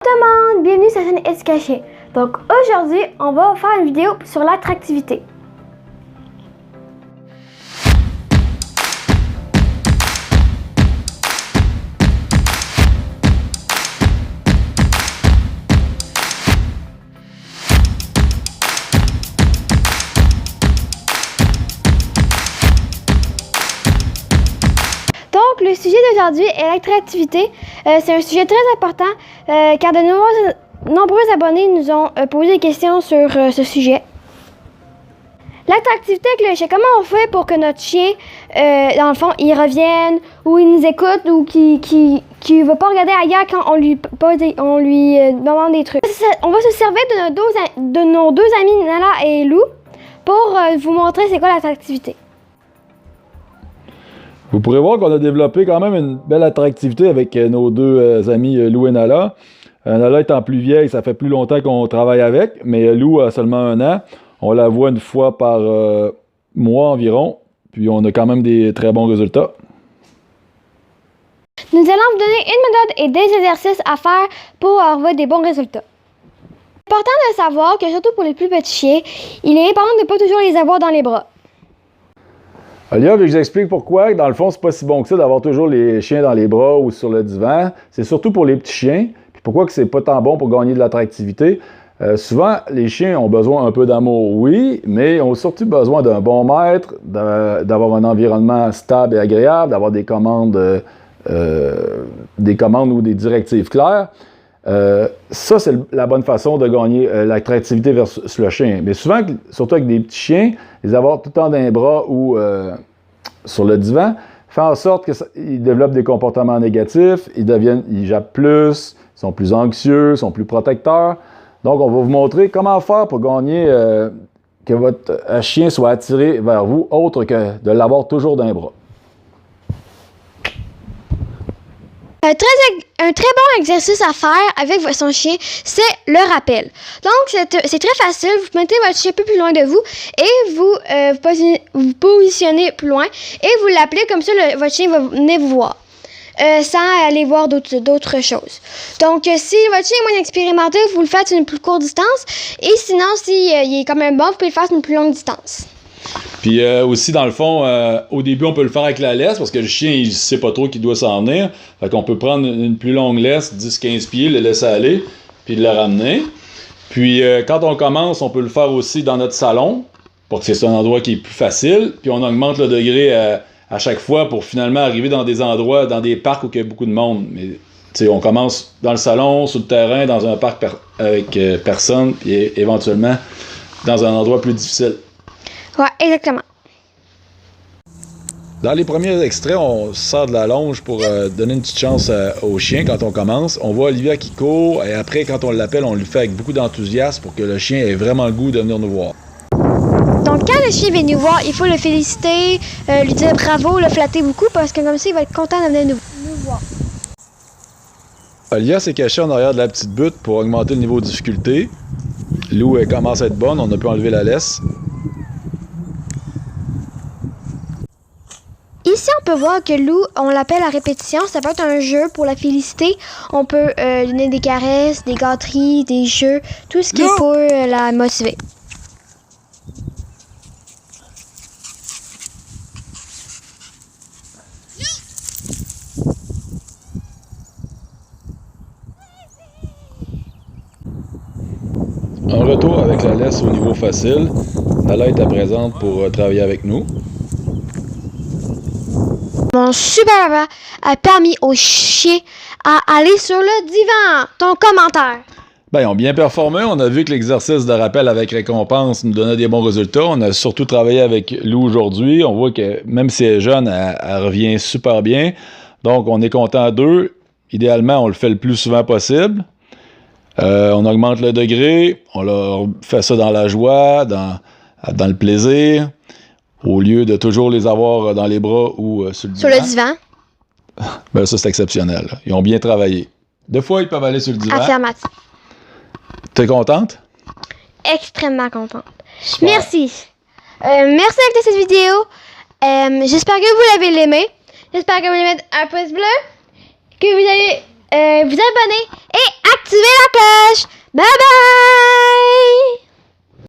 Tout le monde, bienvenue sur la chaîne Education. Donc aujourd'hui, on va faire une vidéo sur l'attractivité. Donc, le sujet d'aujourd'hui est l'attractivité. C'est un sujet très important car de nombreux abonnés nous ont posé des questions sur ce sujet. L'attractivité avec le chien, comment on fait pour que notre chien, dans le fond, il revienne ou il nous écoute ou qu'il ne va pas regarder ailleurs quand on lui demande des trucs. On va se servir de nos deux amis Nala et Lou pour vous montrer c'est quoi l'attractivité. Vous pourrez voir qu'on a développé quand même une belle attractivité avec nos deux amis Lou et Nala. Nala étant plus vieille, ça fait plus longtemps qu'on travaille avec, mais Lou a seulement 1 an. On la voit une fois par mois environ, puis on a quand même des très bons résultats. Nous allons vous donner une méthode et des exercices à faire pour avoir des bons résultats. C'est important de savoir que surtout pour les plus petits chiens, il est important de ne pas toujours les avoir dans les bras. Alia, je vous explique pourquoi. Dans le fond, c'est pas si bon que ça d'avoir toujours les chiens dans les bras ou sur le divan. C'est surtout pour les petits chiens. Puis pourquoi que c'est pas tant bon pour gagner de l'attractivité? Souvent, les chiens ont besoin un peu d'amour, oui, mais ils ont surtout besoin d'un bon maître, d'avoir un environnement stable et agréable, d'avoir des commandes ou des directives claires. Ça, c'est la bonne façon de gagner l'attractivité versus le chien. Mais souvent, surtout avec des petits chiens, les avoir tout le temps dans les bras ou sur le divan, fait en sorte qu'ils développent des comportements négatifs, ils jappent plus, ils sont plus anxieux, ils sont plus protecteurs. Donc, on va vous montrer comment faire pour gagner que votre chien soit attiré vers vous, autre que de l'avoir toujours dans les bras. Un très bon exercice à faire avec son chien, c'est le rappel. Donc, c'est très facile. Vous mettez votre chien un peu plus loin de vous et vous positionnez plus loin et vous l'appelez comme ça, votre chien va venir vous voir sans aller voir d'autres choses. Donc, si votre chien est moins expérimenté, vous le faites une plus courte distance et sinon, s'il est quand même bon, vous pouvez le faire sur une plus longue distance. Puis aussi, dans le fond, au début, on peut le faire avec la laisse parce que le chien, il ne sait pas trop qu'il doit s'en venir. Fait qu'on peut prendre une plus longue laisse, 10-15 pieds, le laisser aller, puis le ramener. Puis quand on commence, on peut le faire aussi dans notre salon, pour que c'est un endroit qui est plus facile. Puis on augmente le degré à chaque fois pour finalement arriver dans des endroits, dans des parcs où il y a beaucoup de monde. Mais on commence dans le salon, sur le terrain, dans un parc avec personne, puis éventuellement dans un endroit plus difficile. Ouais, exactement. Dans les premiers extraits, on sort de la longe pour donner une petite chance au chien quand on commence. On voit Olivia qui court et après, quand on l'appelle, on le fait avec beaucoup d'enthousiasme pour que le chien ait vraiment le goût de venir nous voir. Donc, quand le chien vient nous voir, il faut le féliciter, lui dire bravo, le flatter beaucoup parce que comme ça, il va être content de venir nous voir. Olivia s'est cachée en arrière de la petite butte pour augmenter le niveau de difficulté. Lou, elle commence à être bonne, on a pu enlever la laisse. Ici, on peut voir que Lou, on l'appelle à répétition. Ça peut être un jeu pour la féliciter. On peut donner des caresses, des gâteries, des jeux, tout ce qui est pour la motiver. En retour avec la laisse au niveau facile, Nala était présente pour travailler avec nous. Mon super papa a permis au chien à aller sur le divan. Ton commentaire. Bien, ils ont bien performé. On a vu que l'exercice de rappel avec récompense nous donnait des bons résultats. On a surtout travaillé avec Lou aujourd'hui. On voit que même si elle est jeune, elle revient super bien. Donc, on est content d'eux. Idéalement, on le fait le plus souvent possible. On augmente le degré. On leur fait ça dans la joie, dans le plaisir. Au lieu de toujours les avoir dans les bras ou sur le divan. Sur le divan. Ben ça, c'est exceptionnel. Là. Ils ont bien travaillé. Deux fois, ils peuvent aller sur le divan. Affirmatif. T'es contente? Extrêmement contente. Super. Merci. Merci d'écouter cette vidéo. J'espère que vous l'avez aimé. J'espère que vous allez mettre un pouce bleu, que vous allez vous abonner et activer activer la cloche. Bye bye!